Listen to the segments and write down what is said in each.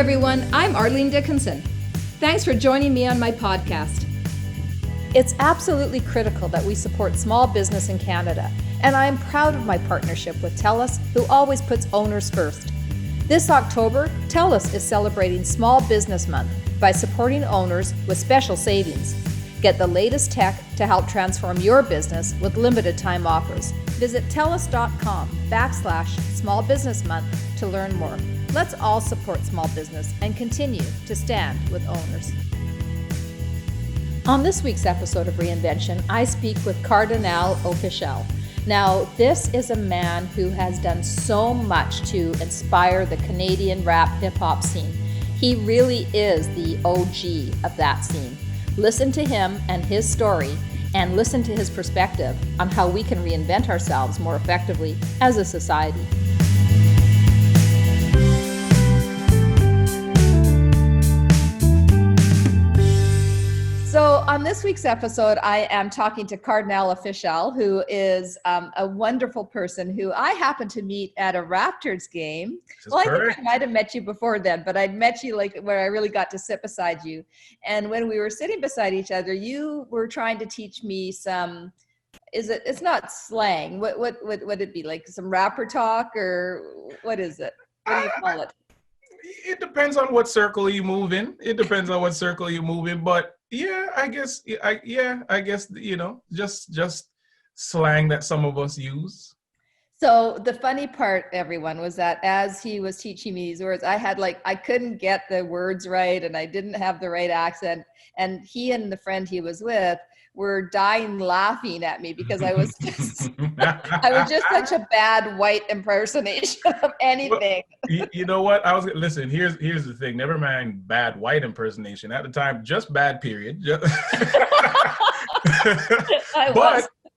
everyone, I'm Arlene Dickinson. Thanks for joining me on my podcast. It's absolutely critical that we support small business in Canada, and I am proud of my partnership with TELUS, who always puts owners first. This October, TELUS is celebrating Small Business Month by supporting owners with special savings. Get the latest tech to help transform your business with limited time offers. Visit TELUS.com/Small Business Month to learn more. Let's all support small business and continue to stand with owners. On this week's episode of Reinvention, I speak with Kardinal Offishall. Now, this is a man who has done so much to inspire the Canadian rap hip-hop scene. He really is the OG of that scene. Listen to him and his story, and listen to his perspective on how we can reinvent ourselves more effectively as a society. So on this week's episode, I am talking to Kardinal Offishall, who is a wonderful person who I happened to meet at a Raptors game. Well, I think I might have met you before then, but I'd met you like where I really got to sit beside you. And when we were sitting beside each other, you were trying to teach me some, it's not slang. What would it be? Like some rapper talk, or what is it? What do you call it? It depends on what circle you move in. But yeah, I guess, just slang that some of us use. So the funny part, everyone, was that as he was teaching me these words, I couldn't get the words right, and I didn't have the right accent. And he and the friend he was with were dying laughing at me because I was just, such a bad white impersonation of anything. Well, you know what? Listen, here's the thing. Never mind bad white impersonation. At the time, just bad, period.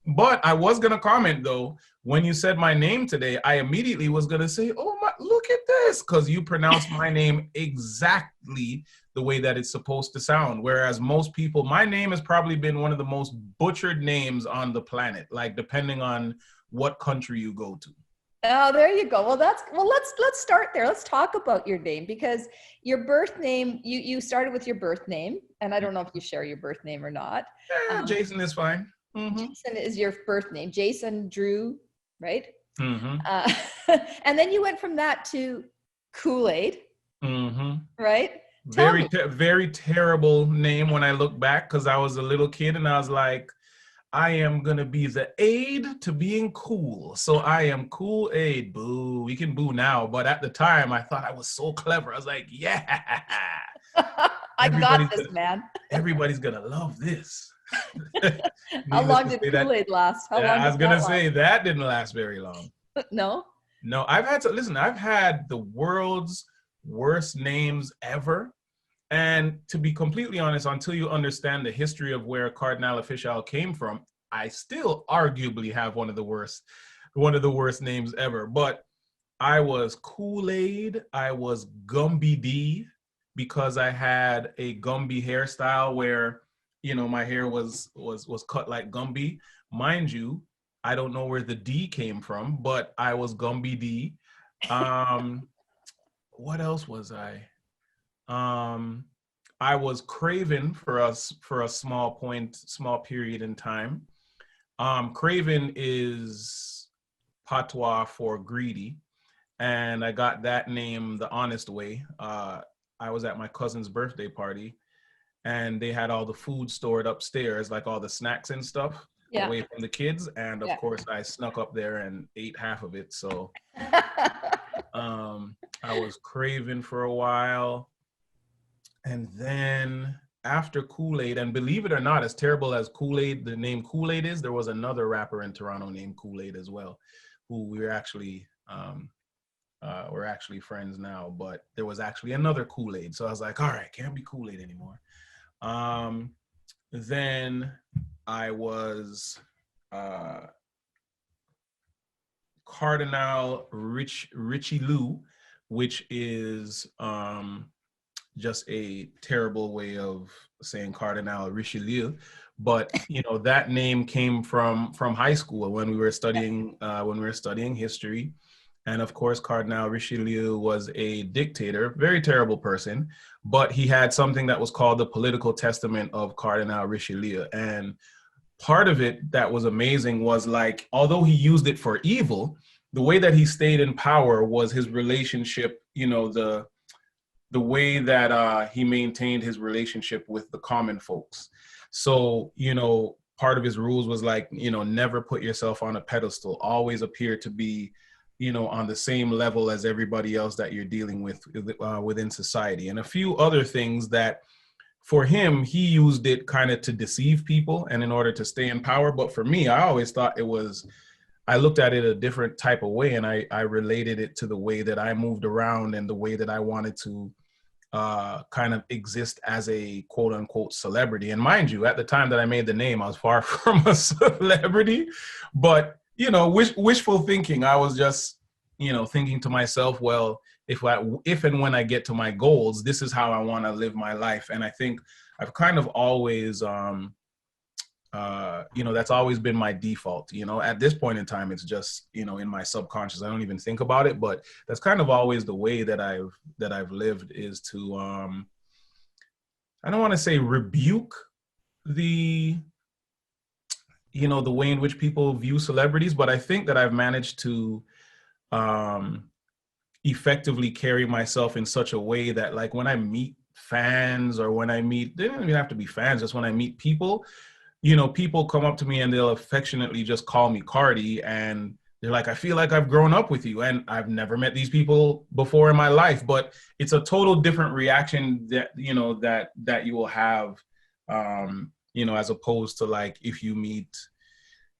But I was going to comment, though, when you said my name today, I immediately was going to say, oh, look at this, because you pronounced my name exactly the way that it's supposed to sound. Whereas most people, my name has probably been one of the most butchered names on the planet, like depending on what country you go to. Oh, there you go. Well, let's start there. Let's talk about your name, because your birth name, you started with your birth name, and I don't know if you share your birth name or not. Yeah, Jason is fine. Mm-hmm. Jason is your birth name. Jason Drew, right? Mm-hmm. And then you went from that to Kool-Aid, mm-hmm. right? Very terrible name when I look back, because I was a little kid and I was like, I am going to be the aid to being cool. So I am Kool-Aid. Boo. We can boo now. But at the time, I thought I was so clever. I was like, yeah. I got this, man. Everybody's going to love this. How long did Kool-Aid last? I was going to say that didn't last very long. No, I've had the world's worst names ever. And to be completely honest, until you understand the history of where Kardinal Offishall came from, I still arguably have one of the worst names ever. But I was Kool-Aid, I was Gumby D, because I had a Gumby hairstyle where, my hair was cut like Gumby. Mind you, I don't know where the D came from, but I was Gumby D. What else was I? I was Craven for a small period in time. Craven is patois for greedy, and I got that name the honest way. I was at my cousin's birthday party, and they had all the food stored upstairs, like all the snacks and stuff, away from the kids. And of course, I snuck up there and ate half of it. So I was Craven for a while. And then after Kool-Aid, and believe it or not, as terrible as Kool-Aid, the name Kool-Aid is, there was another rapper in Toronto named Kool-Aid as well, who we're actually friends now, but there was actually another Kool-Aid. So I was like, all right, can't be Kool-Aid anymore. Then I was Kardinal Richie Lou, which is just a terrible way of saying Cardinal Richelieu. But that name came from high school when we were studying history. And of course, Cardinal Richelieu was a dictator, very terrible person, but he had something that was called the political testament of Cardinal Richelieu. And part of it that was amazing was like, although he used it for evil, the way that he stayed in power was his relationship, the way that he maintained his relationship with the common folks. So, part of his rules was like, never put yourself on a pedestal, always appear to be, on the same level as everybody else that you're dealing with within society. And a few other things that for him, he used it kind of to deceive people and in order to stay in power. But for me, I always thought I looked at it a different type of way, and I related it to the way that I moved around and the way that I wanted to kind of exist as a quote unquote celebrity. And mind you, at the time that I made the name, I was far from a celebrity, but wishful thinking. I was just, thinking to myself, well, if and when I get to my goals, this is how I want to live my life. And I think I've kind of always, that's always been my default. At this point in time, it's just, in my subconscious. I don't even think about it, but that's kind of always the way that I've lived, is to, I don't want to say rebuke the way in which people view celebrities, but I think that I've managed to effectively carry myself in such a way that, like, when I meet fans, or when I meet, they don't even have to be fans, just when I meet people, people come up to me and they'll affectionately just call me Cardi, and they're like, I feel like I've grown up with you. And I've never met these people before in my life, but it's a total different reaction that, that you will have, as opposed to like, if you meet,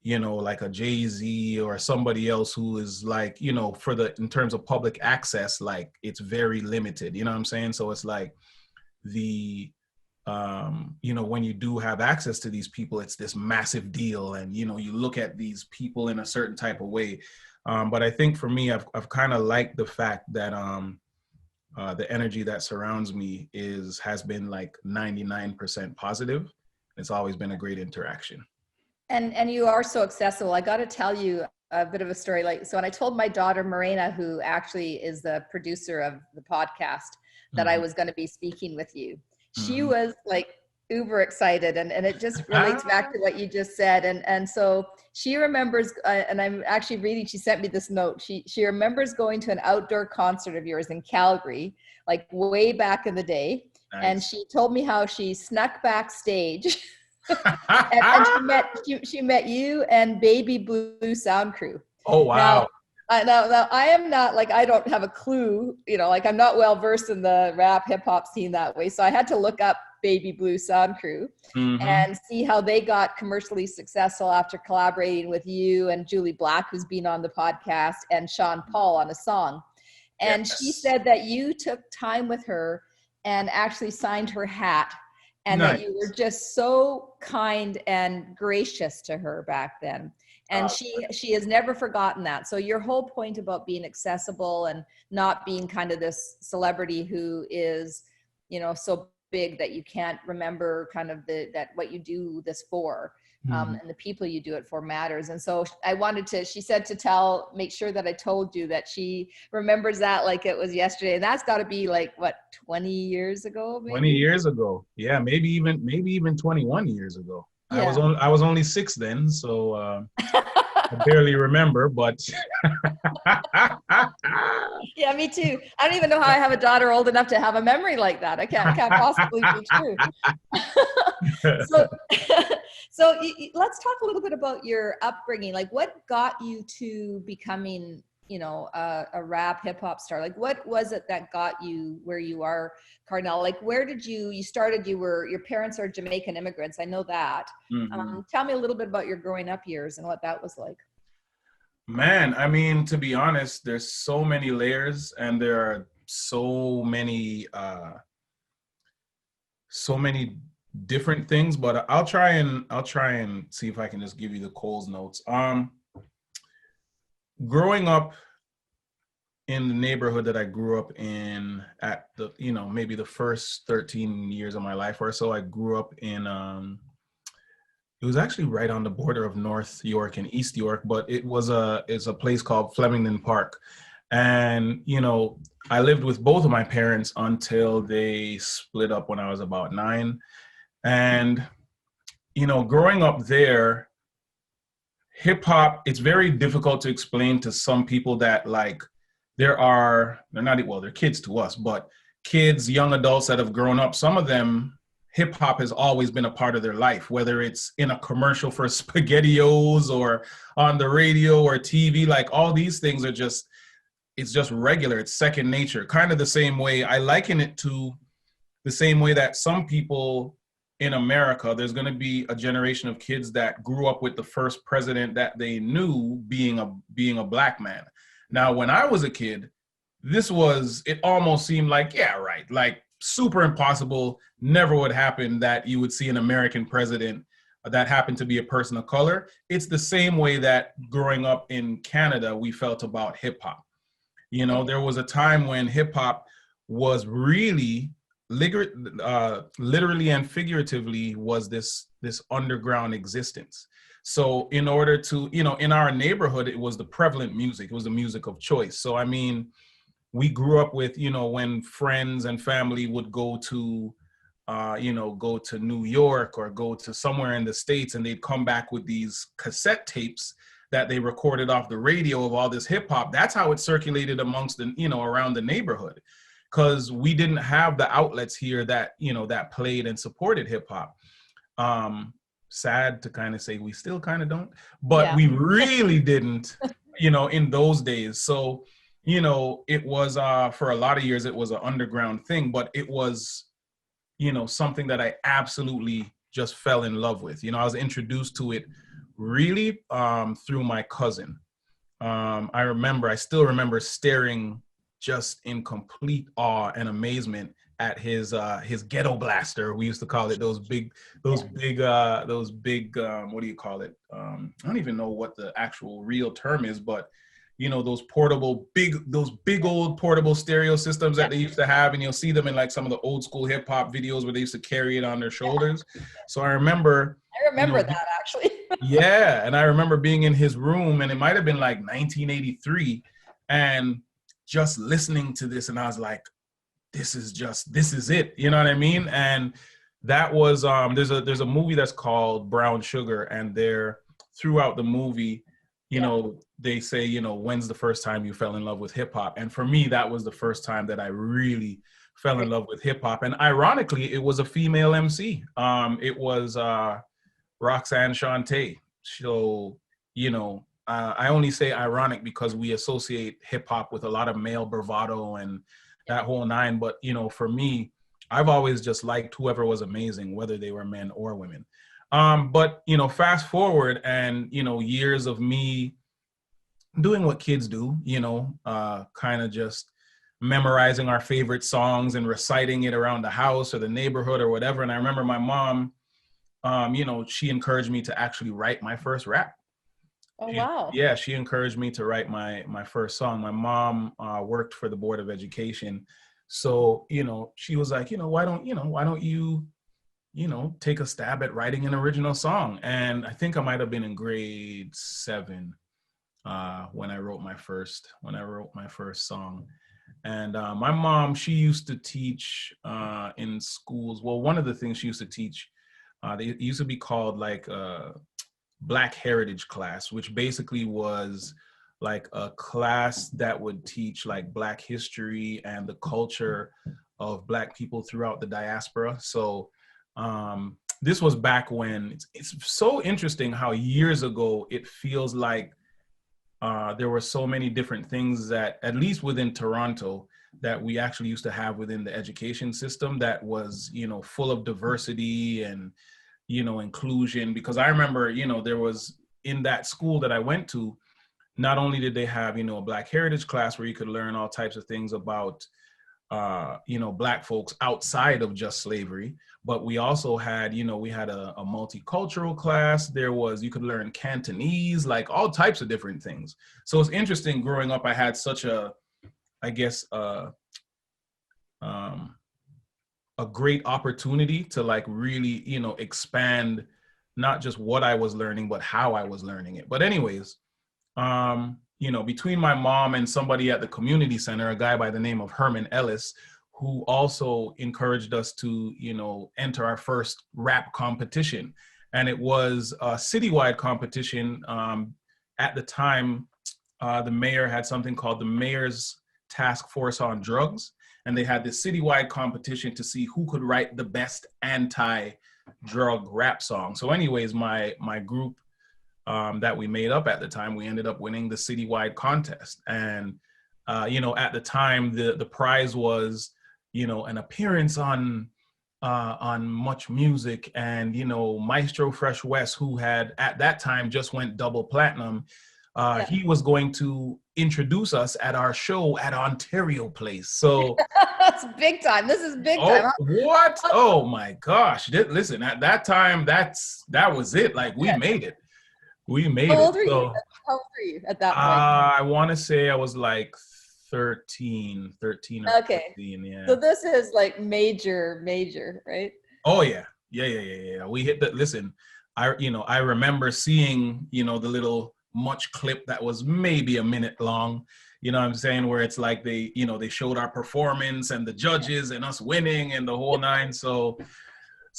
like a Jay-Z or somebody else who is like, in terms of public access, like it's very limited, you know what I'm saying? So it's like when you do have access to these people, it's this massive deal. And, you look at these people in a certain type of way. But I think for me, I've kind of liked the fact that the energy that surrounds me has been like 99% positive. It's always been a great interaction. And you are so accessible. I got to tell you a bit of a story. Like, so when I told my daughter, Morena, who actually is the producer of the podcast, that I was going to be speaking with you, she was like uber excited. And it just relates back to what you just said. And so she remembers, and I'm actually reading, she sent me this note. She remembers going to an outdoor concert of yours in Calgary, like way back in the day. Nice. And she told me how she snuck backstage and she met you and Baby Blue Sound Crew. Oh, wow. Now I am not, like, I don't have a clue, like I'm not well versed in the rap hip hop scene that way. So I had to look up Baby Blue Sound Crew and see how they got commercially successful after collaborating with you and Julie Black, who's been on the podcast, and Sean Paul on a song. And she said that you took time with her and actually signed her hat. And nice. That you were just so kind and gracious to her back then. And she has never forgotten that. So your whole point about being accessible and not being kind of this celebrity who is, so big that you can't remember kind of that what you do this for, and the people you do it for matters. And so she said to make sure that I told you that she remembers that like it was yesterday. And that's got to be like, what, 20 years ago? Maybe? 20 years ago. Yeah, maybe even 21 years ago. Yeah. I was only 6 then, so I barely remember, but yeah, me too. I don't even know how I have a daughter old enough to have a memory like that. I can't possibly be true. So let's talk a little bit about your upbringing. Like, what got you to becoming, a rap hip hop star? Like, what was it that got you where you are, Cardinal? Like, where did you started? Your parents are Jamaican immigrants. I know that. Tell me a little bit about your growing up years and what that was like. Man, I mean, to be honest, there's so many layers and there are so many different things, but I'll try and see if I can just give you the Coles notes. Growing up in the neighborhood that I grew up in at the, maybe the first 13 years of my life or so, I grew up in, it was actually right on the border of North York and East York, but it's a place called Flemington Park. And, I lived with both of my parents until they split up when I was about 9. And, growing up there, hip hop, it's very difficult to explain to some people that like they're not, well, they're kids to us, but kids, young adults that have grown up, some of them, hip hop has always been a part of their life, whether it's in a commercial for SpaghettiOs or on the radio or TV, like all these things are just, it's just regular. It's second nature. Kind of the same way I liken it to the same way that some people in America, there's going to be a generation of kids that grew up with the first president that they knew being a black man. Now, when I was a kid, it almost seemed like, yeah, right, like super impossible, never would happen that you would see an American president that happened to be a person of color. It's the same way that growing up in Canada, we felt about hip hop. There was a time when hip hop was really literally and figuratively was this underground existence. So in order to, in our neighborhood, it was the prevalent music. It was the music of choice. So, I mean, we grew up with, when friends and family would go to New York or go to somewhere in the States, and they'd come back with these cassette tapes that they recorded off the radio of all this hip hop. That's how it circulated amongst the, around the neighborhood. Because we didn't have the outlets here that, that played and supported hip hop. Sad to kind of say we still kind of don't, but we really didn't, in those days. So, it was, for a lot of years, it was an underground thing, but it was, something that I absolutely just fell in love with. I was introduced to it really through my cousin. I still remember staring just in complete awe and amazement at his ghetto blaster. We used to call it those big, what do you call it? I don't even know what the actual real term is, but those big old portable stereo systems that they used to have, and you'll see them in like some of the old school hip hop videos where they used to carry it on their shoulders. So I remember that actually. Yeah, and I remember being in his room, and it might have been like 1983, and just listening to this, and I was like, this is it, you know what I mean? And that was there's a movie that's called Brown Sugar, and throughout the movie, they say, when's the first time you fell in love with hip hop? And for me, that was the first time that I really fell in love with hip hop. And ironically, it was a female MC. It was Roxanne Shante. So, I only say ironic because we associate hip hop with a lot of male bravado and that whole nine. But, for me, I've always just liked whoever was amazing, whether they were men or women. But, fast forward and, years of me doing what kids do, kind of just memorizing our favorite songs and reciting it around the house or the neighborhood or whatever. And I remember my mom, she encouraged me to actually write my first rap. Oh, wow. Yeah, she encouraged me to write my first song. My mom worked for the Board of Education. So, she was like, why don't you, take a stab at writing an original song? And I think I might have been in grade 7 when I wrote my first song. And my mom, she used to teach in schools. Well, one of the things she used to teach, they used to be called like Black Heritage class, which basically was like a class that would teach like Black history and the culture of Black people throughout the diaspora. So this was back when it's so interesting how years ago it feels like there were so many different things that, at least within Toronto, that we actually used to have within the education system that was, full of diversity and, inclusion. Because I remember, there was, in that school that I went to, not only did they have, a Black Heritage class where you could learn all types of things about, Black folks outside of just slavery, but we also had, we had a multicultural class. You could learn Cantonese, like all types of different things. So it's interesting growing up, I had such a great opportunity to like really, expand not just what I was learning, but how I was learning it. But anyways, between my mom and somebody at the community center, a guy by the name of Herman Ellis, who also encouraged us to, enter our first rap competition. And it was a citywide competition. At the time, the mayor had something called the Mayor's Task Force on Drugs. And they had this citywide competition to see who could write the best anti-drug rap song. So anyways, my group that we made up at the time, we ended up winning the citywide contest. And, at the time, the prize was, an appearance on Much Music, and, Maestro Fresh West, who had at that time just went double platinum. He was going to introduce us at our show at Ontario Place. So that's big time. This is big time. Huh? What? Oh my gosh. Listen, at that time, that was it. Like, we made it. We made it. How old were you? How old were you at that point? I want to say I was like 13 or 15, yeah. So this is like major, right? Oh yeah. Yeah. We hit that. Listen, I remember seeing, the little Much clip that was maybe a minute long, you know what I'm saying, where it's like they showed our performance and the judges and us winning and the whole nine. So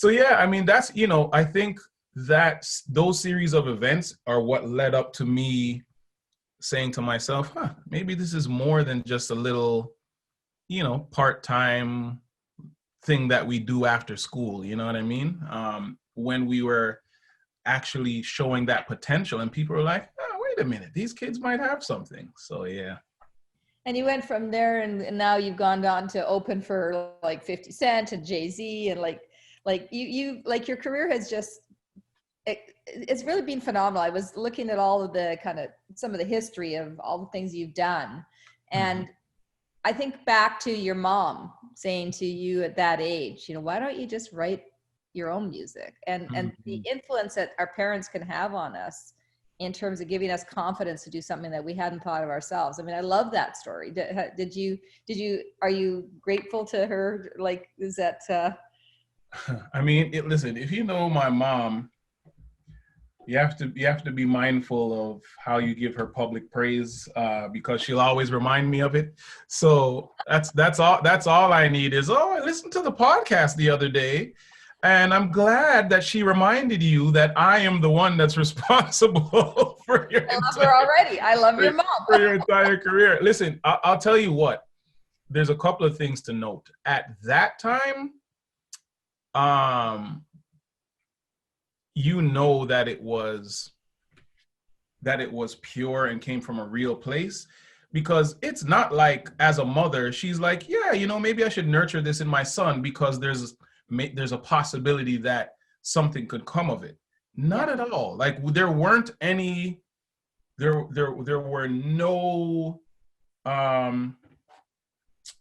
yeah, I mean, that's, I think that those series of events are what led up to me saying to myself, maybe this is more than just a little, part-time thing that we do after school. You know what I mean? When we were actually showing that potential and people were like, wait a minute, these kids might have something. So yeah. And you went from there, and now you've gone on to open for like 50 Cent and Jay-Z, and like you like your career has just, it's really been phenomenal. I was looking at all of the kind of some of the history of all the things you've done. And I think back to your mom saying to you at that age, why don't you just write your own music? And the influence that our parents can have on us in terms of giving us confidence to do something that we hadn't thought of ourselves. I mean, I love that story. Are you grateful to her? Like, is that, I mean, listen, if you know my mom, you have to be mindful of how you give her public praise, because she'll always remind me of it. So that's all I need is, I listened to the podcast the other day, and I'm glad that she reminded you that I am the one that's responsible for your. I love her already. I love your mom. For your entire career. Listen, I'll tell you what. There's a couple of things to note. At that time, that it was pure and came from a real place, because it's not like as a mother she's like, maybe I should nurture this in my son because there's a possibility that something could come of it. Not at all. Like, there were no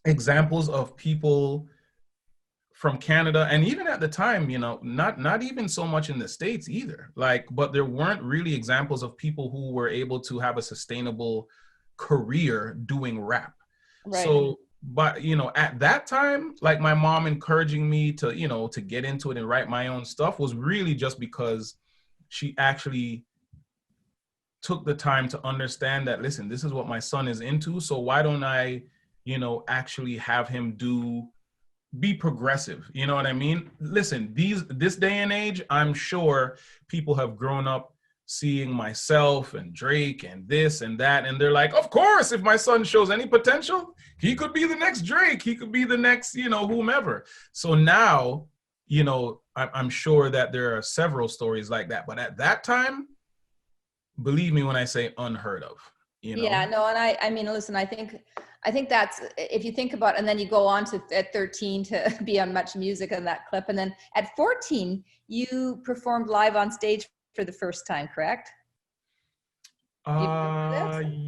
examples of people from Canada, and even at the time, not even so much in the States either. But there weren't really examples of people who were able to have a sustainable career doing rap. Right. So, but at that time, like, my mom encouraging me to to get into it and write my own stuff was really just because she actually took the time to understand that, listen, this is what my son is into, so why don't I actually have him be progressive. You know what I mean? Listen, this day and age, I'm sure people have grown up seeing myself and Drake and this and that, and they're like, of course, if my son shows any potential, he could be the next Drake, he could be the next, whomever. So now, I'm sure that there are several stories like that, but at that time, believe me when I say unheard of. Yeah, no, and I mean, listen, I think that's, if you think about, and then you go on to at 13 to be on Much Music and that clip. And then at 14, you performed live on stage for the first time, correct?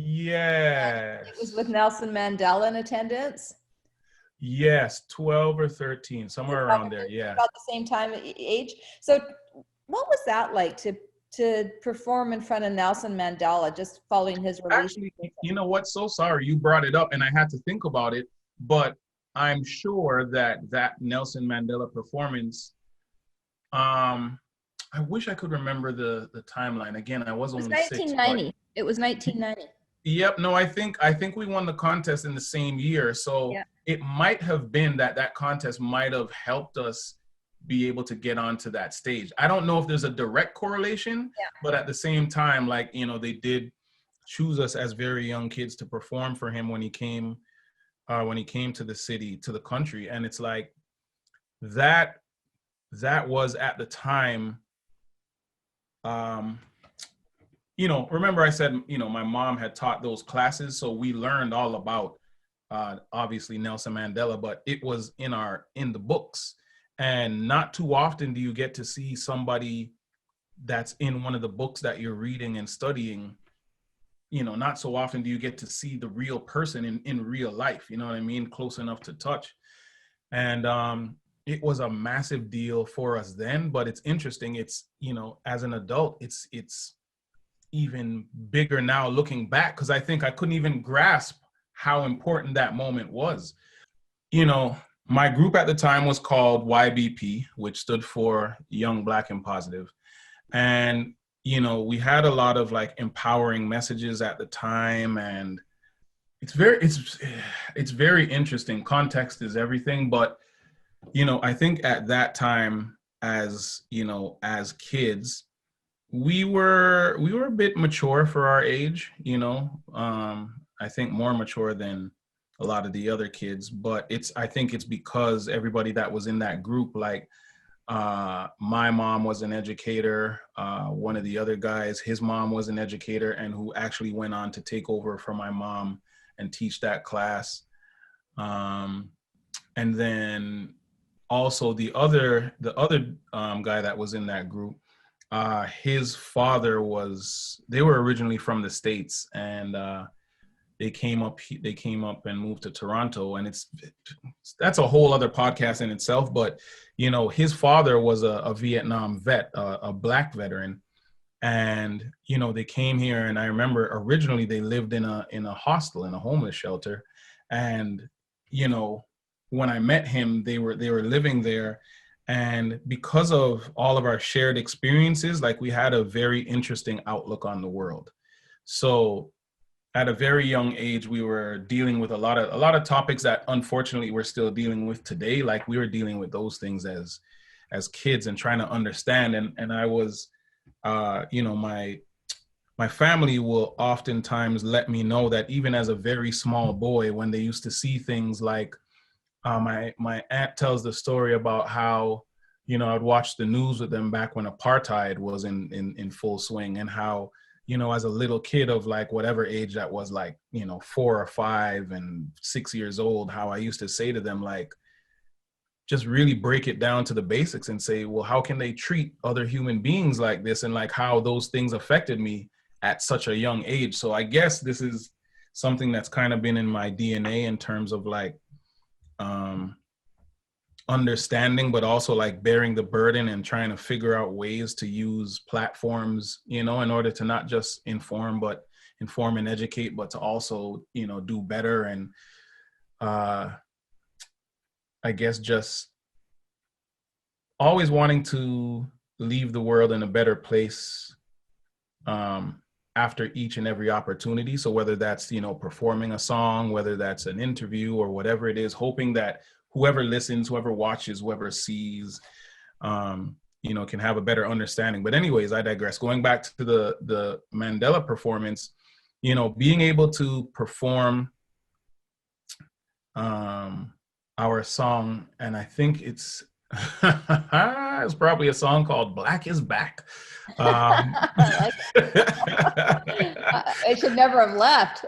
Yes. It was with Nelson Mandela in attendance. Yes, 12 or 13, somewhere around there. Yeah. About the same time age. So what was that like to perform in front of Nelson Mandela, just following his release? Actually, you know what? So sorry you brought it up and I had to think about it, but I'm sure that Nelson Mandela performance, I wish I could remember the timeline. Again, I was only 1990. 6. It was 1990. Yep. No, I think we won the contest in the same year. So Yeah. it might have been that contest might have helped us be able to get onto that stage. I don't know if there's a direct correlation, but at the same time, like, they did choose us as very young kids to perform for him when he came to the city, to the country. And it's like that was at the time, remember I said, my mom had taught those classes. So we learned all about, obviously Nelson Mandela, but it was in the books. And not too often do you get to see somebody that's in one of the books that you're reading and studying. Not so often do you get to see the real person in real life, you know what I mean? Close enough to touch. And it was a massive deal for us then, but it's interesting. It's, as an adult, it's even bigger now looking back, because I think I couldn't even grasp how important that moment was. My group at the time was called YBP, which stood for Young, Black, and Positive. And, we had a lot of like empowering messages at the time. And it's very interesting. Context is everything. But, I think at that time, as kids, we were a bit mature for our age, I think more mature than a lot of the other kids, but I think it's because everybody that was in that group, like my mom was an educator, one of the other guys, his mom was an educator, and who actually went on to take over for my mom and teach that class. And then also the other guy that was in that group, his father they were originally from the States, and they came up and moved to Toronto. And that's a whole other podcast in itself. But, his father was a Vietnam vet, a Black veteran. And, they came here, and I remember originally they lived in a hostel, in a homeless shelter. And, when I met him, they were living there. And because of all of our shared experiences, like, we had a very interesting outlook on the world. So at a very young age, we were dealing with a lot of topics that unfortunately we're still dealing with today. Like, we were dealing with those things as kids and trying to understand. And I was, my family will oftentimes let me know that even as a very small boy, when they used to see things like, my aunt tells the story about how, I'd watch the news with them back when apartheid was in full swing, and how, as a little kid of like whatever age that was, like, 4 or 5 and 6 years old, how I used to say to them, like, just really break it down to the basics and say, well, how can they treat other human beings like this? And like how those things affected me at such a young age. So I guess this is something that's kind of been in my DNA in terms of like, understanding, but also like bearing the burden and trying to figure out ways to use platforms, in order to not just inform and educate, but to also, do better. And I guess just always wanting to leave the world in a better place after each and every opportunity. So whether that's, performing a song, whether that's an interview or whatever it is, hoping that whoever listens, whoever watches, whoever sees, can have a better understanding. But anyways, I digress. Going back to the Mandela performance, being able to perform our song, and I think it's it's probably a song called Black is Back. It should never have left.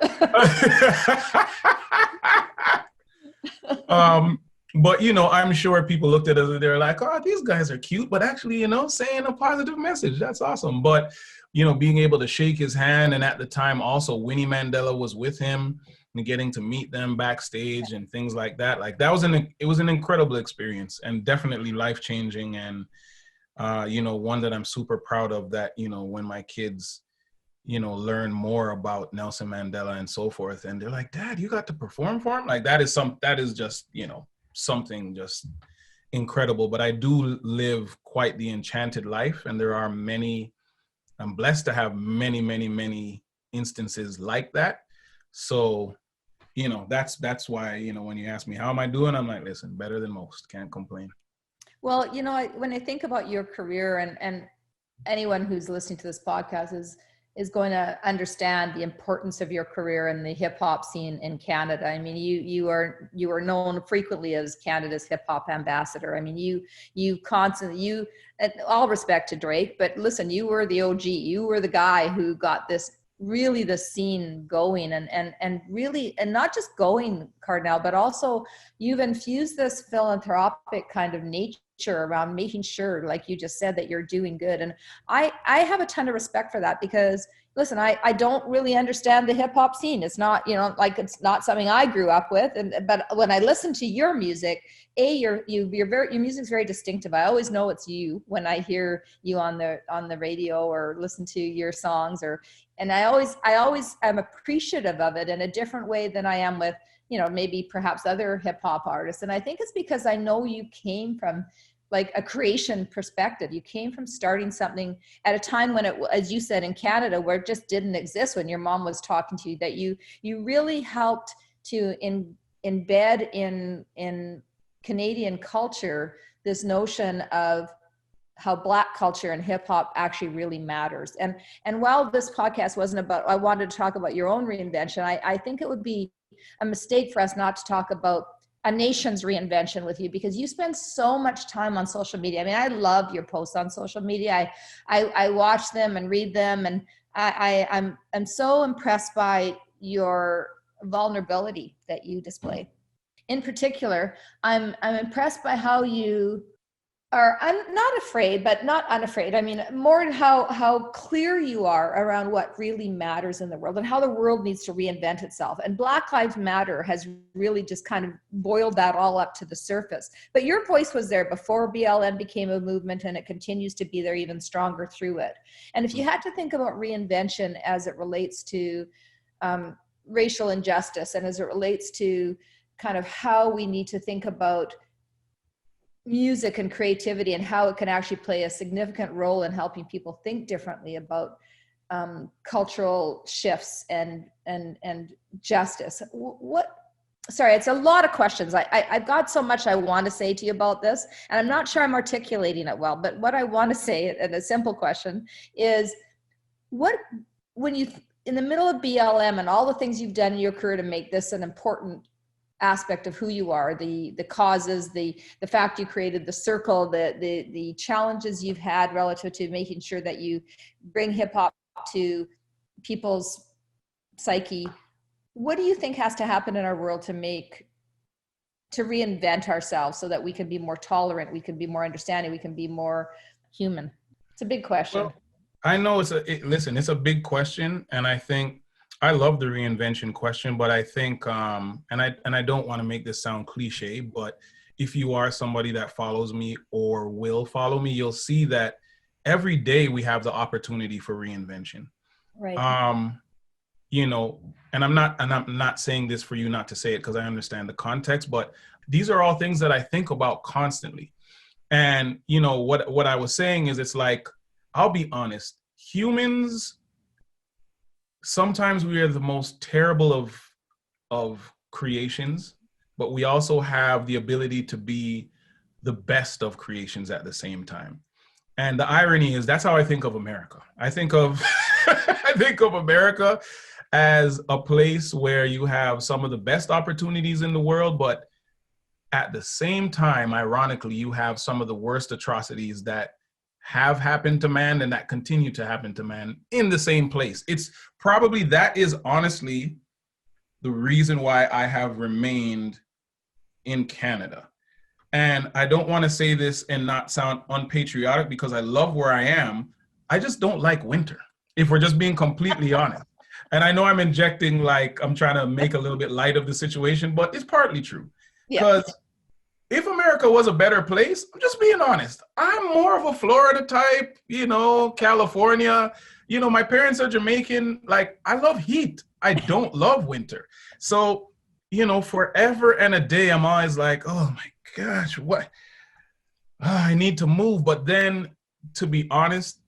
But, I'm sure people looked at us and they're like, oh, these guys are cute, but actually, saying a positive message. That's awesome. But, being able to shake his hand. And at the time also Winnie Mandela was with him, and getting to meet them backstage and things like that. Like, it was an incredible experience, and definitely life-changing. And, one that I'm super proud of, that, when my kids, learn more about Nelson Mandela and so forth, and they're like, Dad, you got to perform for him? Like, that is just, something just incredible. But I do live quite the enchanted life, and I'm blessed to have many, many, many instances like that. So, that's why, when you ask me, how am I doing? I'm like, listen, better than most, can't complain. Well, when I think about your career, and anyone who's listening to this podcast is going to understand the importance of your career in the hip hop scene in Canada. I mean, you are known frequently as Canada's hip hop ambassador. I mean, you constantly, at all respect to Drake, but listen, you were the OG. You were the guy who got this really the scene going, and really, and not just going, Kardinal, but also you've infused this philanthropic kind of nature around making sure, like you just said, that you're doing good. And I have a ton of respect for that, because listen, I don't really understand the hip hop scene. It's not, like, it's not something I grew up with. But when I listen to your music, your music's very distinctive. I always know it's you when I hear you on the radio or listen to your songs, and I always am appreciative of it in a different way than I am with, maybe perhaps other hip hop artists. And I think it's because I know you came from like a creation perspective. You came from starting something at a time when it, as you said, in Canada, where it just didn't exist, when your mom was talking to you, that you really helped to embed in Canadian culture this notion of how Black culture and hip hop actually really matters. And while this podcast wasn't about, I wanted to talk about your own reinvention, I think it would be a mistake for us not to talk about a nation's reinvention with you, because you spend so much time on social media. I mean, I love your posts on social media. I watch them and read them, and I'm so impressed by your vulnerability that you display. In particular, I'm impressed by how you are, I'm not afraid, but not unafraid. I mean, more how clear you are around what really matters in the world and how the world needs to reinvent itself. And Black Lives Matter has really just kind of boiled that all up to the surface. But your voice was there before BLM became a movement, and it continues to be there even stronger through it. And if you had to think about reinvention as it relates to racial injustice, and as it relates to kind of how we need to think about music and creativity, and how it can actually play a significant role in helping people think differently about cultural shifts and justice. Sorry, it's a lot of questions. I've got so much I want to say to you about this, and I'm not sure I'm articulating it well, but what I want to say in a simple question is, when you, in the middle of BLM and all the things you've done in your career to make this an important aspect of who you are, the causes, the fact you created the circle, the challenges you've had relative to making sure that you bring hip hop to people's psyche, what do you think has to happen in our world to reinvent ourselves so that we can be more tolerant, we can be more understanding, we can be more human? It's a big question. Well, I know it's a big question, and I think I love the reinvention question, but I think, and I don't want to make this sound cliche, but if you are somebody that follows me or will follow me, you'll see that every day we have the opportunity for reinvention. Right. And I'm not saying this for you not to say it, because I understand the context, but these are all things that I think about constantly. And what I was saying is, it's like, I'll be honest, humans, sometimes we are the most terrible of creations, but we also have the ability to be the best of creations at the same time. And the irony is, that's how I think of America. I think of America as a place where you have some of the best opportunities in the world, but at the same time, ironically, you have some of the worst atrocities that have happened to man and that continue to happen to man in the same place. It's probably, that is honestly the reason why I have remained in Canada. And I don't want to say this and not sound unpatriotic, because I love where I am. I just don't like winter, if we're just being completely honest. And I know I'm injecting, like, I'm trying to make a little bit light of the situation, but it's partly true. Because if America was a better place, I'm just being honest, I'm more of a Florida type, California. My parents are Jamaican. Like, I love heat. I don't love winter. So, forever and a day, I'm always like, oh my gosh, what? I need to move. But then, to be honest,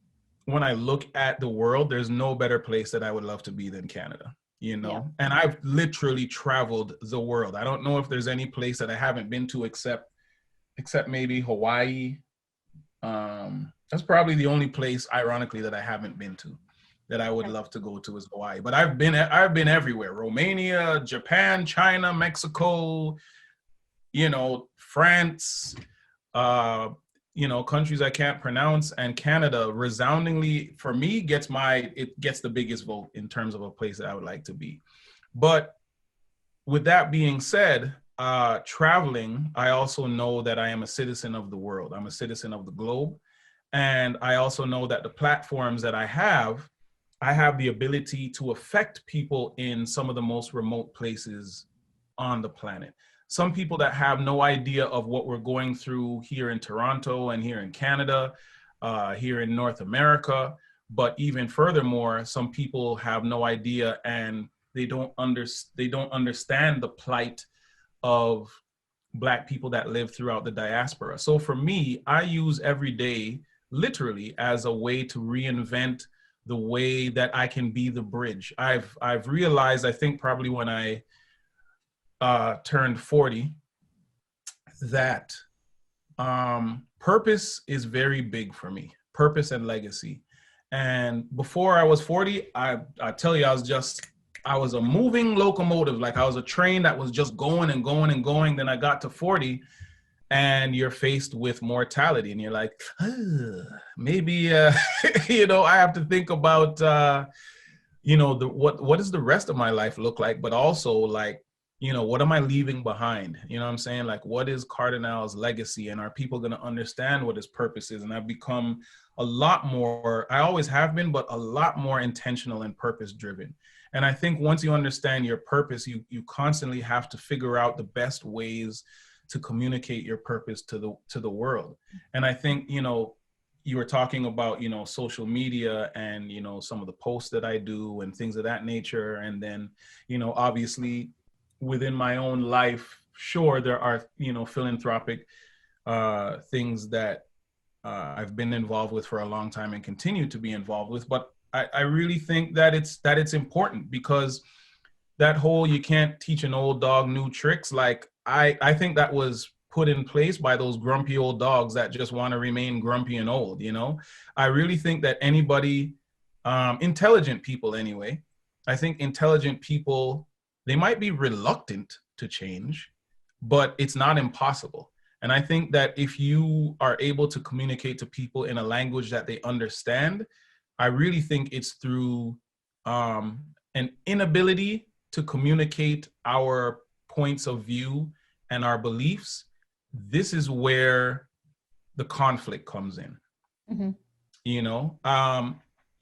when I look at the world, there's no better place that I would love to be than Canada. you Yeah. know, and I've literally traveled the world. I don't know if there's any place that I haven't been to except maybe Hawaii. That's probably the only place, ironically, that I haven't been to that I would love to go to is Hawaii. But I've been everywhere: Romania, Japan, China, Mexico, you know, France, you know, countries I can't pronounce, and Canada resoundingly for me gets the biggest vote in terms of a place that I would like to be. But with that being said, traveling, I also know that I am a citizen of the world. I'm a citizen of the globe. And I also know that the platforms that I have the ability to affect people in some of the most remote places on the planet. Some people that have no idea of what we're going through here in Toronto and here in Canada, here in North America. But even furthermore, some people have no idea and they don't understand the plight of Black people that live throughout the diaspora. So for me, I use every day literally as a way to reinvent the way that I can be the bridge. I've realized, I think probably when I turned 40, that purpose is very big for me, purpose and legacy. And before I was 40, I tell you, I was a moving locomotive. Like I was a train that was just going and going and going. Then I got to 40 and you're faced with mortality and you're like, maybe, you know, I have to think about, you know, what does the rest of my life look like? But also like, you know, what am I leaving behind? You know what I'm saying? Like, what is Kardinal's legacy? And are people going to understand what his purpose is? And I've become a lot more, I always have been, but a lot more intentional and purpose driven. And I think once you understand your purpose, you constantly have to figure out the best ways to communicate your purpose to the world. And I think, you know, you were talking about, you know, social media and, you know, some of the posts that I do and things of that nature. And then, you know, obviously within my own life, sure, there are, you know, philanthropic things that I've been involved with for a long time and continue to be involved with. But I really think that it's important, because that whole, you can't teach an old dog new tricks. Like I think that was put in place by those grumpy old dogs that just want to remain grumpy and old, you know? I really think that anybody, intelligent people anyway, I think intelligent people, they might be reluctant to change, but it's not impossible. And I think that if you are able to communicate to people in a language that they understand, I really think it's through an inability to communicate our points of view and our beliefs. This is where the conflict comes in. Mm-hmm. You know,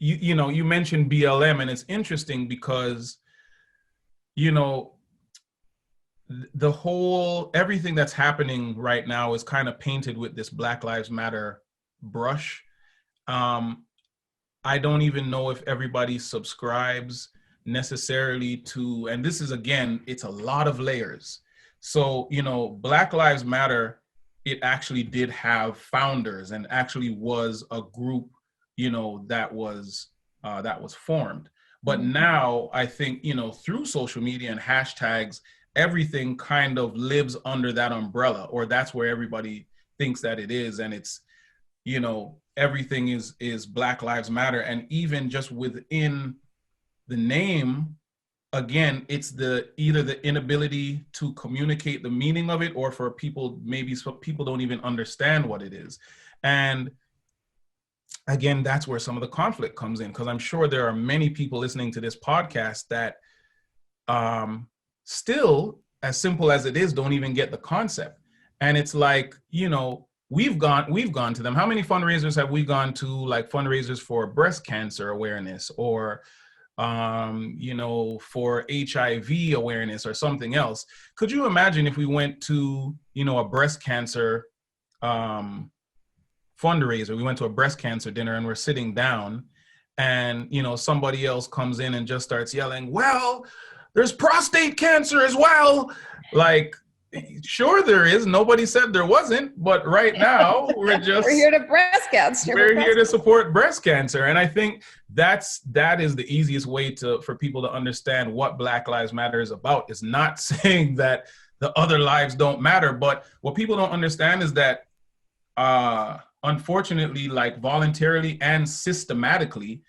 you know, you mentioned BLM, and it's interesting because, you know, the whole, everything that's happening right now is kind of painted with this Black Lives Matter brush. I don't even know if everybody subscribes necessarily to, and this is, again, it's a lot of layers. So, you know, Black Lives Matter, it actually did have founders and actually was a group, you know, that was formed. But now I think, you know, through social media and hashtags, everything kind of lives under that umbrella, or that's where everybody thinks that it is. And it's, you know, everything is Black Lives Matter. And even just within the name, again, it's either the inability to communicate the meaning of it, or for people, maybe some people don't even understand what it is. And again, that's where some of the conflict comes in, because I'm sure there are many people listening to this podcast that still, as simple as it is, don't even get the concept. And it's like, you know, we've gone to them. How many fundraisers have we gone to, like fundraisers for breast cancer awareness, or you know, for HIV awareness or something else? Could you imagine if we went to, you know, a breast cancer fundraiser, we went to a breast cancer dinner and we're sitting down and, you know, somebody else comes in and just starts yelling, well, there's prostate cancer as well. Like, Sure there is. Nobody said there wasn't, but right now we're here to breast cancer. We're here to support breast cancer. And I think that is the easiest way for people to understand what Black Lives Matter is about. It's not saying that the other lives don't matter, but what people don't understand is that unfortunately, like voluntarily and systematically,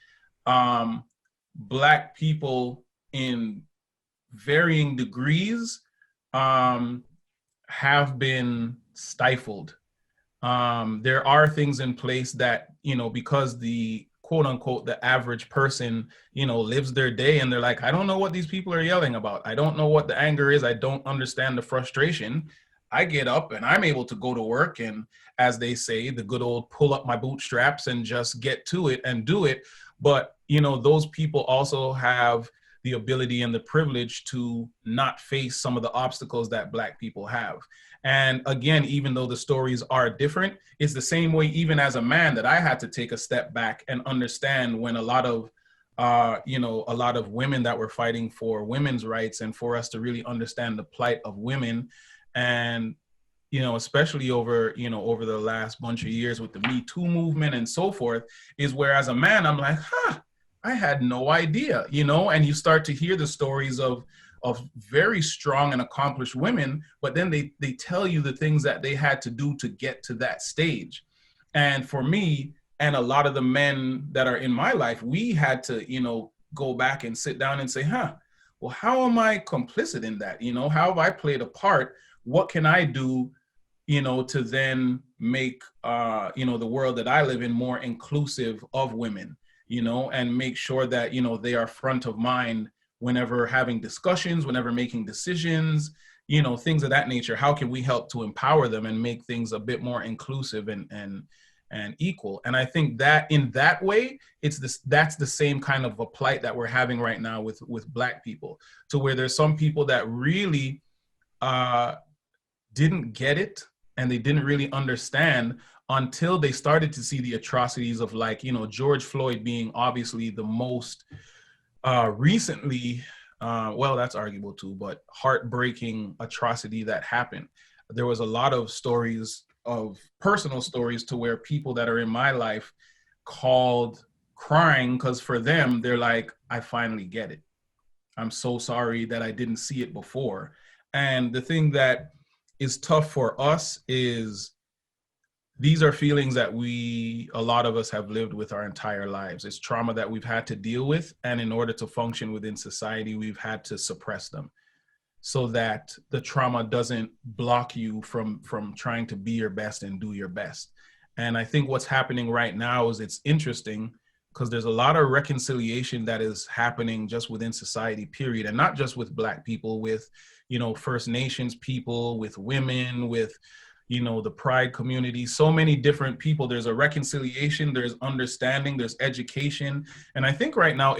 Black people in varying degrees have been stifled. There are things in place that, because the quote unquote, the average person, lives their day and they're like, I don't know what these people are yelling about. I don't know what the anger is. I don't understand the frustration. I get up and I'm able to go to work and, as they say, the good old pull up my bootstraps and just get to it and do it. But, those people also have the ability and the privilege to not face some of the obstacles that Black people have. And again, even though the stories are different, it's the same way, even as a man, that I had to take a step back and understand when a lot of women that were fighting for women's rights, and for us to really understand the plight of women. And, especially over the last bunch of years with the Me Too movement and so forth, is where as a man, I'm like, I had no idea, and you start to hear the stories of very strong and accomplished women, but then they tell you the things that they had to do to get to that stage. And for me, and a lot of the men that are in my life, we had to, go back and sit down and say, well, how am I complicit in that? How have I played a part? What can I do, to then make, the world that I live in more inclusive of women, and make sure that, they are front of mind whenever having discussions, whenever making decisions, things of that nature. How can we help to empower them and make things a bit more inclusive and equal? And I think that in that way, that's the same kind of a plight that we're having right now with Black people, to where there's some people that really didn't get it, and they didn't really understand until they started to see the atrocities of, like, George Floyd being obviously the most recently, well, that's arguable too, but heartbreaking atrocity that happened. There was a lot of stories, of personal stories, to where people that are in my life called crying, because for them, they're like, I finally get it. I'm so sorry that I didn't see it before. And the thing that is tough for us is these are feelings that a lot of us have lived with our entire lives. It's trauma that we've had to deal with. And in order to function within society, we've had to suppress them so that the trauma doesn't block you from trying to be your best and do your best. And I think what's happening right now is, it's interesting because there's a lot of reconciliation that is happening just within society, period. And not just with Black people, with, First Nations people, with women, with, the pride community, so many different people. There's a reconciliation, there's understanding, there's education. And I think right now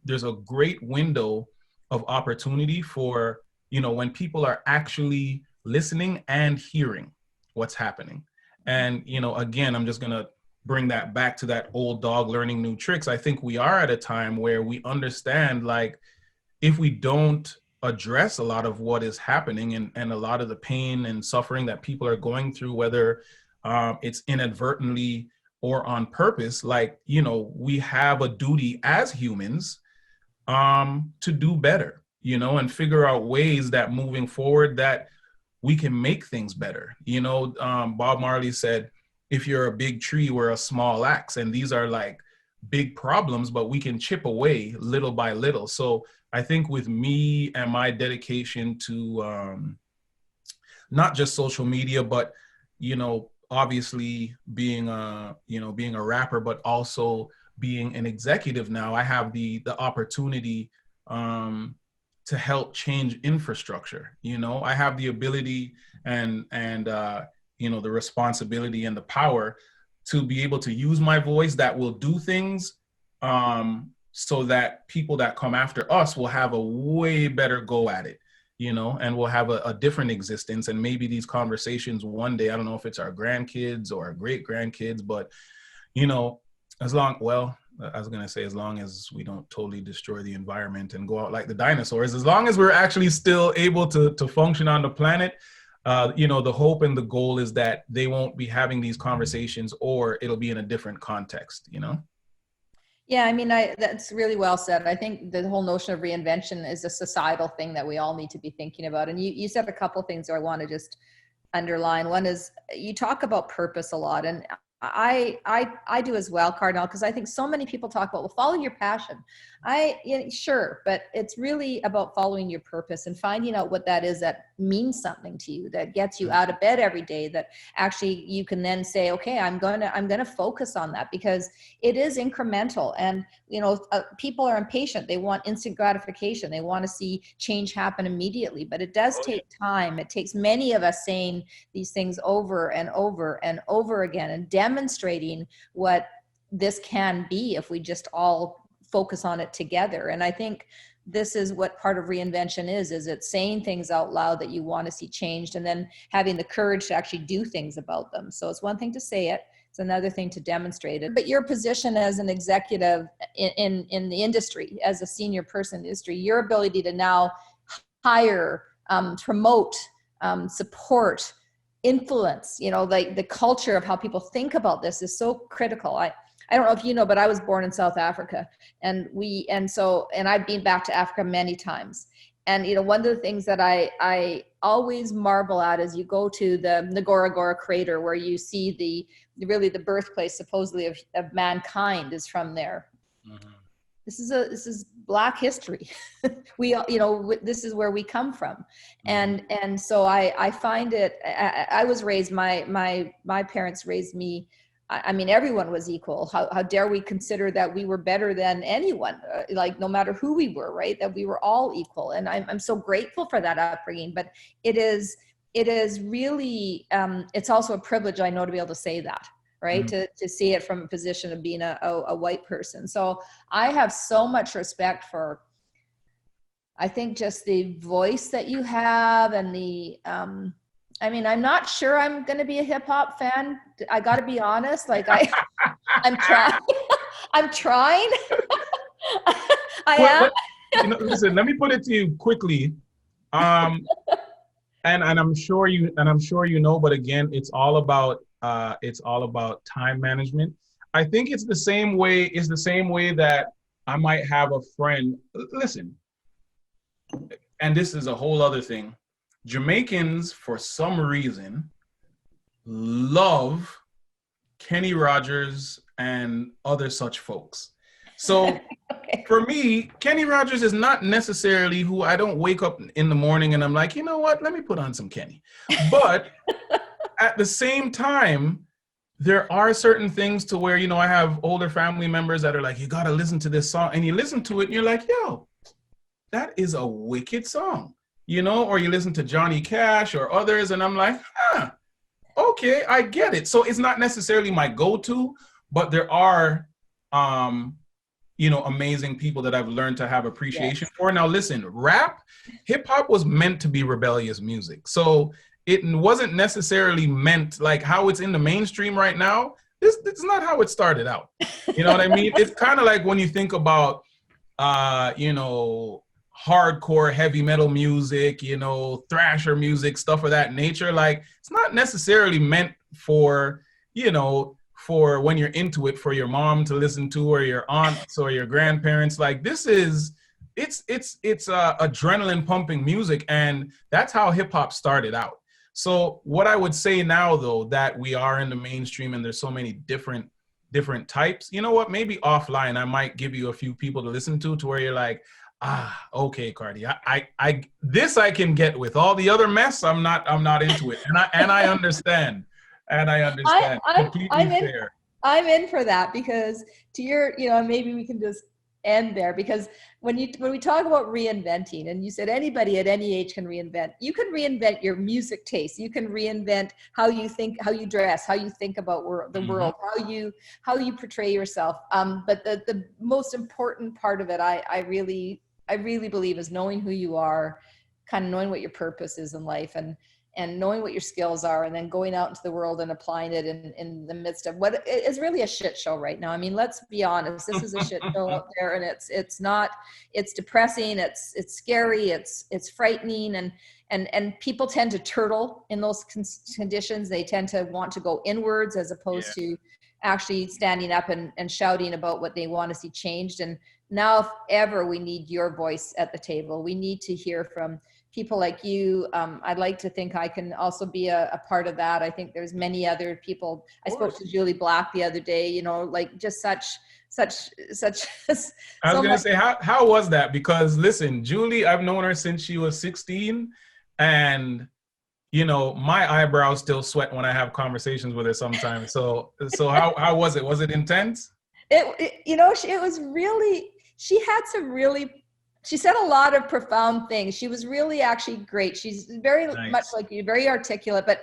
there's a great window of opportunity for, when people are actually listening and hearing what's happening. And, again, I'm just going to bring that back to that old dog learning new tricks. I think we are at a time where we understand, like, if we don't address a lot of what is happening and a lot of the pain and suffering that people are going through, whether it's inadvertently or on purpose, like, we have a duty as humans to do better, and figure out ways that moving forward that we can make things better. Bob Marley said, if you're a big tree, we're a small axe. And these are like big problems, but we can chip away little by little. So I think with me and my dedication to not just social media, but, obviously being a rapper, but also being an executive now, I have the opportunity to help change infrastructure. I have the ability and the responsibility and the power to be able to use my voice that will do things so that people that come after us will have a way better go at it, and we'll have a different existence. And maybe these conversations one day, I don't know if it's our grandkids or our great grandkids, but, as long as we don't totally destroy the environment and go out like the dinosaurs, as long as we're actually still able to function on the planet, The hope and the goal is that they won't be having these conversations, or it'll be in a different context, Yeah, I mean, that's really well said. I think the whole notion of reinvention is a societal thing that we all need to be thinking about. And you said a couple of things that I want to just underline. One is you talk about purpose a lot, and I do as well, Cardinal, because I think so many people talk about, well, follow your passion. Sure, but it's really about following your purpose and finding out what that is that means something to you, that gets you out of bed every day, that actually you can then say, okay, I'm gonna focus on that, because it is incremental. And people are impatient. They want instant gratification. They want to see change happen immediately, but it does take time. It takes many of us saying these things over and over and over again, and demonstrating what this can be if we just all focus on it together. And I think this is what part of reinvention is it's saying things out loud that you want to see changed, and then having the courage to actually do things about them. So it's one thing to say it, it's another thing to demonstrate it. But your position as an executive in the industry, as a senior person in the industry, your ability to now hire, promote, support, influence, like the culture of how people think about this is so critical. I don't know if you know, but I was born in South Africa, and I've been back to Africa many times. And, one of the things that I always marvel at is you go to the Ngorongoro crater, where you see really the birthplace supposedly of mankind is from there. Mm-hmm. This is Black history. This is where we come from. Mm-hmm. And so I find it, I was raised, my parents raised me, I mean, everyone was equal. How dare we consider that we were better than anyone, like no matter who we were, right? That we were all equal. And I'm so grateful for that upbringing, but it is really, it's also a privilege, I know, to be able to say that, right? Mm-hmm. To see it from a position of being a white person. So I have so much respect for, I think, just the voice that you have, and I'm not sure I'm going to be a hip hop fan. I got to be honest. Like I'm trying. I'm trying. I am. Listen, let me put it to you quickly. And I'm sure you know, but again, it's all about time management. I think it's the same way that I might have a friend. Listen, and this is a whole other thing. Jamaicans, for some reason, love Kenny Rogers and other such folks. So okay. For me, Kenny Rogers is not necessarily who I don't wake up in the morning and I'm like, you know what, let me put on some Kenny. But at the same time, there are certain things to where, I have older family members that are like, you got to listen to this song. And you listen to it and you're like, yo, that is a wicked song. Or you listen to Johnny Cash or others, and I'm like, okay, I get it. So it's not necessarily my go-to, but there are, amazing people that I've learned to have appreciation for. Now, listen, hip hop was meant to be rebellious music. So it wasn't necessarily meant like how it's in the mainstream right now. It's not how it started out. You know what I mean? It's kind of like when you think about, hardcore heavy metal music, thrasher music, stuff of that nature. Like, it's not necessarily meant for, for when you're into it, for your mom to listen to, or your aunts or your grandparents. Like, it's adrenaline pumping music. And that's how hip hop started out. So what I would say now, though, that we are in the mainstream and there's so many different types, you know what, maybe offline, I might give you a few people to listen to where you're like, okay, Cardi, I this I can get with. All the other mess, I'm not into it, and I understand, completely fair. I'm in for that, because to your, maybe we can just end there, because when we talk about reinventing, and you said anybody at any age can reinvent. You can reinvent your music taste. You can reinvent how you think, how you dress, how you think about the world, how you portray yourself. But the most important part of it, I really believe, is knowing who you are, kind of knowing what your purpose is in life, and and knowing what your skills are, and then going out into the world and applying it in the midst of what is really a shit show right now. I mean, let's be honest, this is a shit show out there, and it's depressing, it's scary, it's frightening, and people tend to turtle in those conditions. They tend to want to go inwards as opposed to actually standing up and shouting about what they want to see changed. And now, if ever, we need your voice at the table. We need to hear from people like you. I'd like to think I can also be a part of that. I think there's many other people. I spoke to Julie Black the other day, you know, like just such. I was going to say, how was that? Because listen, Julie, I've known her since she was 16, and you know, my eyebrows still sweat when I have conversations with her sometimes. So how was it? Was it intense? It was really, she said a lot of profound things. She was really actually great. She's very much like you, very articulate, but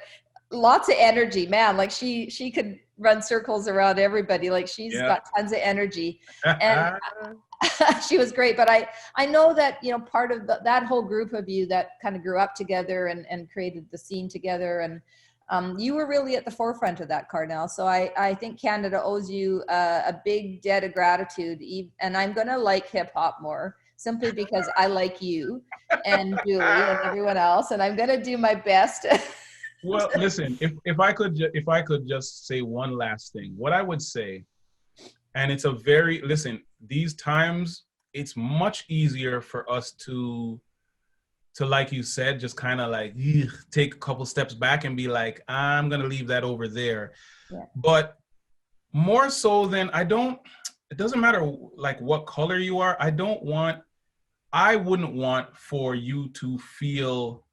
lots of energy, man. Like she could run circles around everybody. Like she's got tons of energy, and she was great. But I know that, you know, part of that whole group of you that kind of grew up together and created the scene together. And you were really at the forefront of that, Kardinal. So I think Canada owes you a big debt of gratitude. And I'm going to like hip hop more, simply because I like you and Julie and everyone else. And I'm going to do my best. Well, listen, if I could just say one last thing, what I would say, and it's these times, it's much easier for us to like you said, just kind of like take a couple steps back and be like, I'm going to leave that over there. Yeah. But more so than it doesn't matter like what color you are. I wouldn't want for you to feel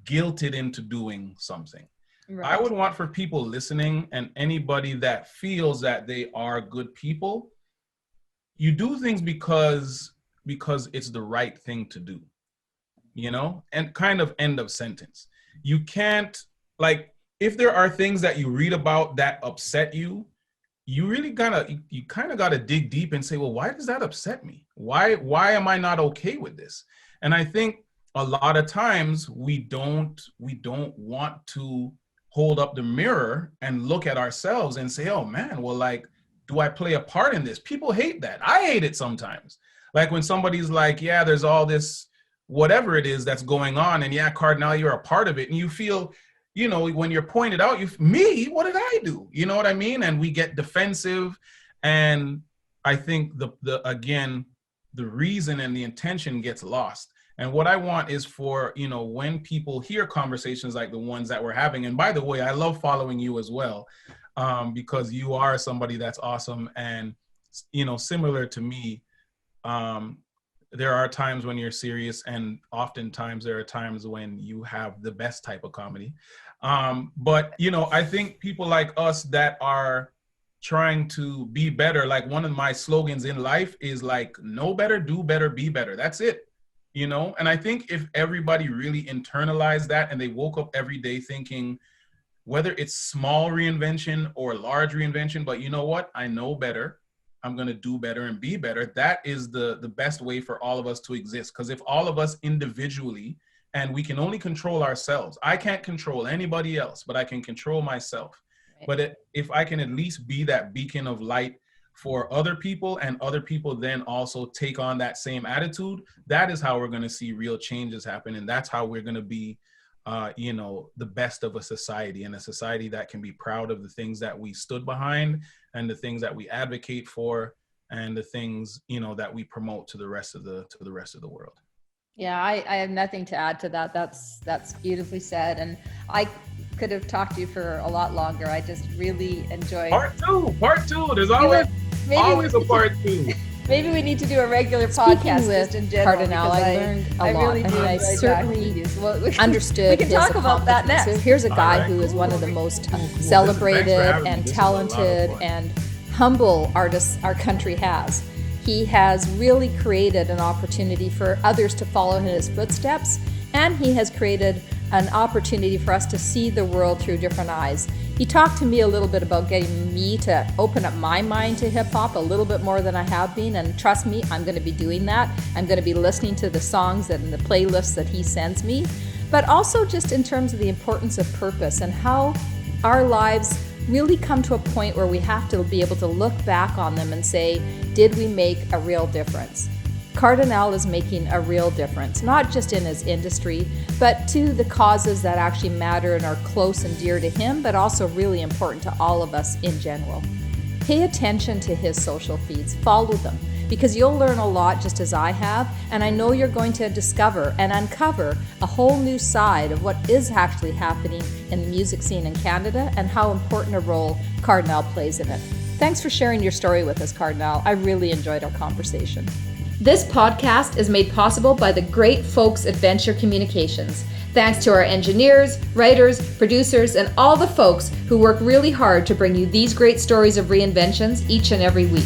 guilted into doing something. Right. I would want for people listening and anybody that feels that they are good people, you do things because it's the right thing to do, you know, and kind of end of sentence. You can't, like, if there are things that you read about that upset you, you really you kind of gotta dig deep and say, well, why does that upset me? Why am I not okay with this? And I think a lot of times we don't want to hold up the mirror and look at ourselves and say, oh man, well, like, do I play a part in this? People hate that. I hate it sometimes. Like when somebody's like, yeah, there's all this, whatever it is that's going on. And yeah, Kardinal, you're a part of it. And you feel, you know, when you're pointed out, me, what did I do? You know what I mean? And we get defensive. And I think the reason and the intention gets lost. And what I want is for, you know, when people hear conversations like the ones that we're having, and by the way, I love following you as well, because you are somebody that's awesome. And, you know, similar to me, there are times when you're serious, and oftentimes there are times when you have the best type of comedy. But, you know, I think people like us that are trying to be better, like one of my slogans in life is like, know better, do better, be better. That's it. You know, and I think if everybody really internalized that and they woke up every day thinking, whether it's small reinvention or large reinvention, but you know what, I know better, I'm going to do better and be better. That is the best way for all of us to exist. Because if all of us individually, and we can only control ourselves, I can't control anybody else, but I can control myself. Right. But if I can at least be that beacon of light for other people, and other people then also take on that same attitude, that is how we're going to see real changes happen. And that's how we're going to be, you know, the best of a society, and a society that can be proud of the things that we stood behind and the things that we advocate for and the things, you know, that we promote to the rest of the world. Yeah, I have nothing to add to that. That's beautifully said. And I could have talked to you for a lot longer. I just really enjoyed part two. There's always a part two. Maybe we need to do a regular podcast with just in general. Cardinal, I learned a lot. Really I certainly understood. We can talk about that next. So here's a guy who is one of the most celebrated and talented and humble artists our country has. He has really created an opportunity for others to follow in his footsteps, and he has created an opportunity for us to see the world through different eyes. He talked to me a little bit about getting me to open up my mind to hip hop a little bit more than I have been, and trust me, I'm going to be doing that. I'm going to be listening to the songs and the playlists that he sends me. but also just in terms of the importance of purpose and how our lives really come to a point where we have to be able to look back on them and say, did we make a real difference? Kardinal is making a real difference, not just in his industry, but to the causes that actually matter and are close and dear to him, but also really important to all of us in general. Pay attention to his social feeds, follow them, because you'll learn a lot just as I have, and I know you're going to discover and uncover a whole new side of what is actually happening in the music scene in Canada and how important a role Kardinal plays in it. Thanks for sharing your story with us, Kardinal. I really enjoyed our conversation. This podcast is made possible by the great folks at Venture Communications. Thanks to our engineers, writers, producers, and all the folks who work really hard to bring you these great stories of reinventions each and every week.